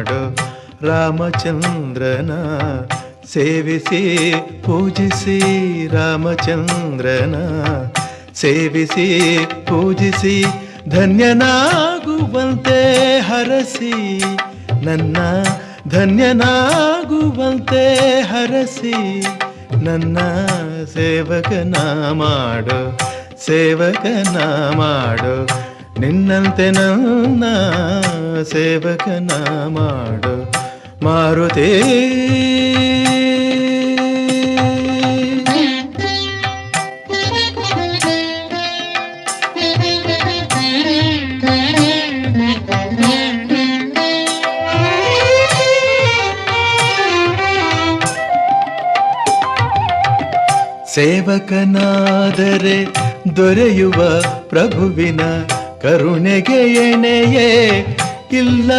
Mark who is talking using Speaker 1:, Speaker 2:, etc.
Speaker 1: ಮಾಡೋ ರಾಮಚಂದ್ರನ ಸೇವಿಸಿ ಪೂಜಿಸಿ, ರಾಮಚಂದ್ರನ ಸೇವಿಸಿ ಪೂಜಿಸಿ, ಧನ್ಯನಾಗುವಂತೆ ಹರಸಿ, ನನ್ನ ಧನ್ಯನಾಗುವಂತೆ ಹರಸಿ, ನನ್ನ ಸೇವಕನ ಮಾಡೋ, ಸೇವಕನ ಮಾಡೋ, ನಿನ್ನಂತೆ ನನ್ನ ಸೇವಕನ ಮಾಡೋ ಮಾರುತಿ. ಸೇವಕನಾದರೆ ದೊರೆಯುವ ಪ್ರಭುವಿನ ಕರುಣೆಗೆ ಎಣೆಯೇ ಇಲ್ಲ.